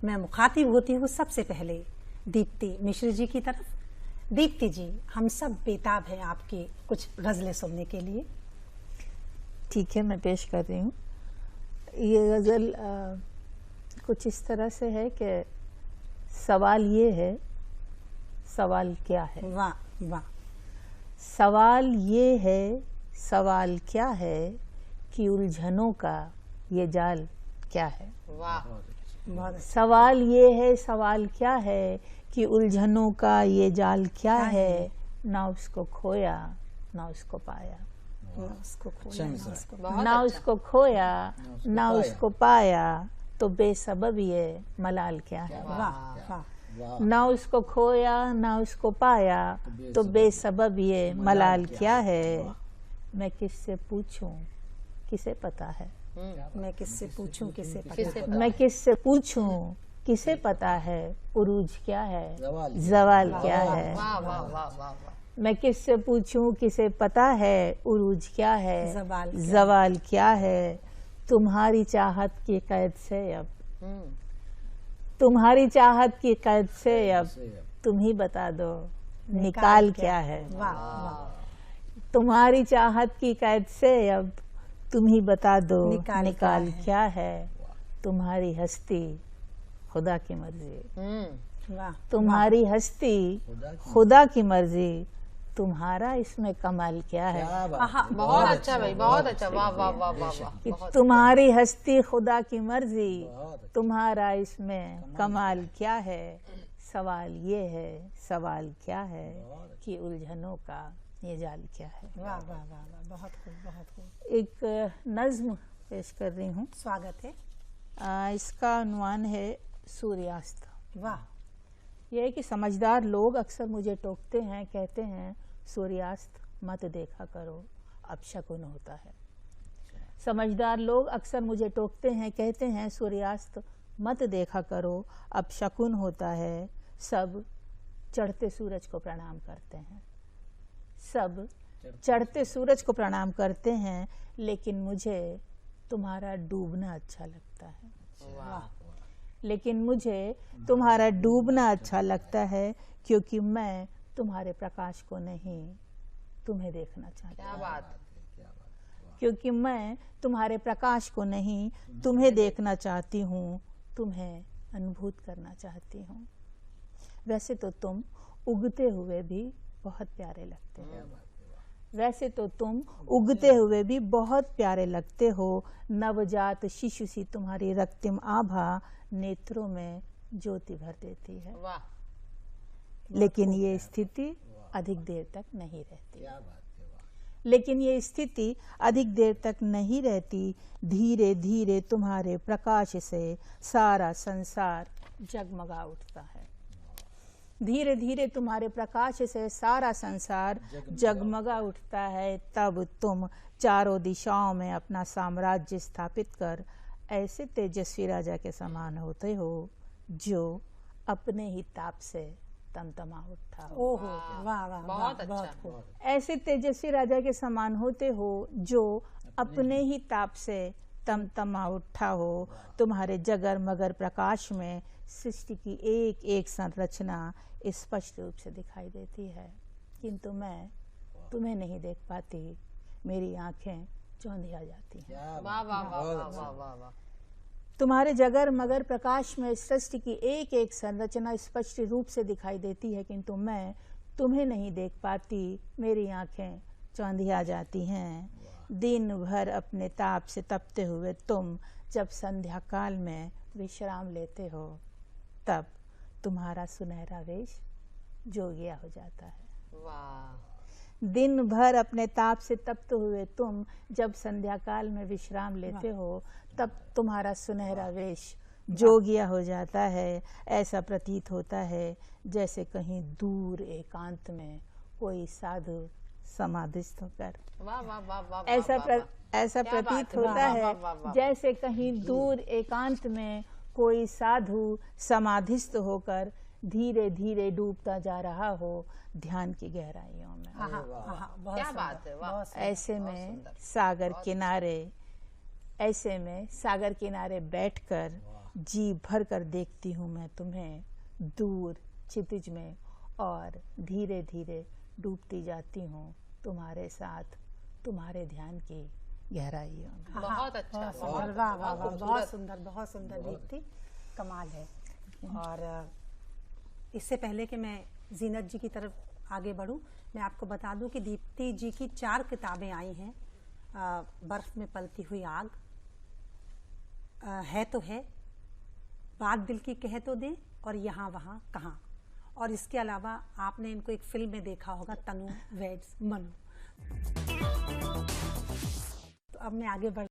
मैं मुखातिब होती हूँ सबसे पहले दीप्ति मिश्र जी की तरफ। दीप्ति जी, हम सब बेताब हैं आपकी कुछ गज़लें सुनने के लिए। ठीक है, मैं पेश कर रही हूँ। ये गज़ल कुछ इस तरह से है कि सवाल ये है, सवाल क्या है। वाह वाह। सवाल ये है, सवाल क्या है कि उलझनों का ये जाल क्या है। वाह, बहुत सवाल ये है, सवाल क्या है कि उलझनों का ये जाल क्या है। ना उसको खोया ना उसको पाया, ना उसको खोया ना उसको खोया ना उसको पाया, तो बेसबब ये मलाल क्या है। वाह वाह। ना उसको खोया ना उसको पाया, तो बेसबब ये मलाल क्या है। मैं किससे पूछूं किसे पता है। मैं किससे पूछूं किसे पता है। मैं किससे पूछूं किसे पता है। उरूज क्या है, जवाल क्या है। मैं किससे पूछूं किसे पता है। उरूज क्या है, जवाल क्या है। तुम्हारी चाहत की कैद से अब, तुम्हारी चाहत की कैद से अब तुम ही बता दो निकाल क्या है। तुम्हारी चाहत की कैद से अब तुम ही बता दो निकाल क्या है। तुम्हारी हस्ती खुदा की मर्जी, तुम्हारी हस्ती खुदा की मर्जी, तुम्हारा इसमें कमाल क्या है। बहुत अच्छा भाई, बहुत अच्छा। वाह वाह वाह वाह वाह। तुम्हारी हस्ती खुदा की मर्जी, तुम्हारा इसमें कमाल क्या है। सवाल ये है, सवाल क्या है कि उलझनों का ये जाल क्या है। वाह वाह वाह वाह, बहुत खूब बहुत खूब। एक नज्म पेश कर रही हूँ। स्वागत है। इसका उन्वान है सूर्यास्त। वाह। यह है कि समझदार लोग अक्सर मुझे टोकते हैं, कहते हैं सूर्यास्त मत देखा करो, अपशकुन होता है। समझदार लोग अक्सर मुझे टोकते हैं, कहते हैं सूर्यास्त मत देखा करो, अपशकुन होता है। सब चढ़ते सूरज को प्रणाम करते हैं, सब चढ़ते सूरज को प्रणाम करते हैं, लेकिन मुझे तुम्हारा डूबना अच्छा लगता है। वाह। लेकिन मुझे तुम्हारा डूबना अच्छा लगता है, क्योंकि मैं तुम्हारे प्रकाश को नहीं तुम्हें देखना चाहती हूँ। क्या बात। क्योंकि मैं तुम्हारे प्रकाश को नहीं तुम्हें देखना चाहती हूँ, तुम्हें अनुभूत करना चाहती हूँ। वैसे तो तुम उगते हुए भी बहुत प्यारे लगते हो, वैसे तो तुम उगते हुए भी बहुत प्यारे लगते हो। नवजात शिशु सी तुम्हारी रक्तिम आभा नेत्रों में ज्योति भर देती है। वाह। लेकिन ये स्थिति अधिक देर तक नहीं रहती, लेकिन ये स्थिति अधिक देर तक नहीं रहती। धीरे धीरे तुम्हारे प्रकाश से सारा संसार जगमगा उठता है। धीरे धीरे तुम्हारे प्रकाश से सारा संसार जगमगा उठता है। तब तुम चारों दिशाओं में अपना साम्राज्य स्थापित कर ऐसे तेजस्वी राजा के समान होते हो, जो अपने ही ताप से तमतमा उठा हो। ओहो, वाह वाह, बहुत अच्छा। बहुत खूब। ऐसे तेजस्वी राजा के समान होते हो, जो अपने ही ताप से तमतमा उठा हो। तुम्हारे जगर मगर प्रकाश में सृष्टि की एक एक संरचना स्पष्ट रूप से दिखाई देती है, किंतु मैं तुम्हें नहीं देख पाती। मेरी आंखें चौंधिया जाती हैं। वाह वाह वाह वाह वाह वाह। तुम्हारे जगर मगर प्रकाश में सृष्टि की एक एक संरचना स्पष्ट रूप से दिखाई देती है, किंतु मैं तुम्हें नहीं देख पाती। मेरी आंखें चौंधिया जाती हैं। दिन भर अपने ताप से तपते हुए तुम जब संध्या काल में विश्राम लेते हो, तब तुम्हारा सुनहरा वेश जोगिया हो जाता है। वाह। दिन भर अपने ताप से तपते हुए तुम जब संध्या काल में विश्राम लेते हो, तब तुम्हारा सुनहरा वेश जोगिया हो जाता है। ऐसा प्रतीत होता है जैसे कहीं दूर एकांत में कोई साधु समाधिस्थ होकर, वाह वाह वाह वाह। ऐसा प्रतीत होता है जैसे कहीं दूर एकांत में कोई साधु समाधिस्थ होकर धीरे धीरे डूबता जा रहा हो ध्यान की गहराइयों में। क्या बात है। वाह। ऐसे में सागर किनारे बैठकर जी भर कर देखती हूँ मैं तुम्हें दूर क्षितिज में, और धीरे धीरे डूबती जाती हूँ तुम्हारे साथ, तुम्हारे ध्यान की गहराइयों में। बहुत अच्छा, बहुत बहुत सुंदर, वाह वाह वाह, खूबसूरत। बहुत सुंदर दीप्ति, कमाल है। और इससे पहले कि मैं जीनत जी की तरफ आगे बढ़ूं, मैं आपको बता दूं कि दीप्ति जी की 4 किताबें आई हैं। बर्फ में पलती हुई आग, है तो है, बात दिल की कह तो दे, और यहाँ वहाँ कहाँ। और इसके अलावा आपने इनको एक फिल्म में देखा होगा, तनु वेड्स मनु। तो अब मैं आगे बढ़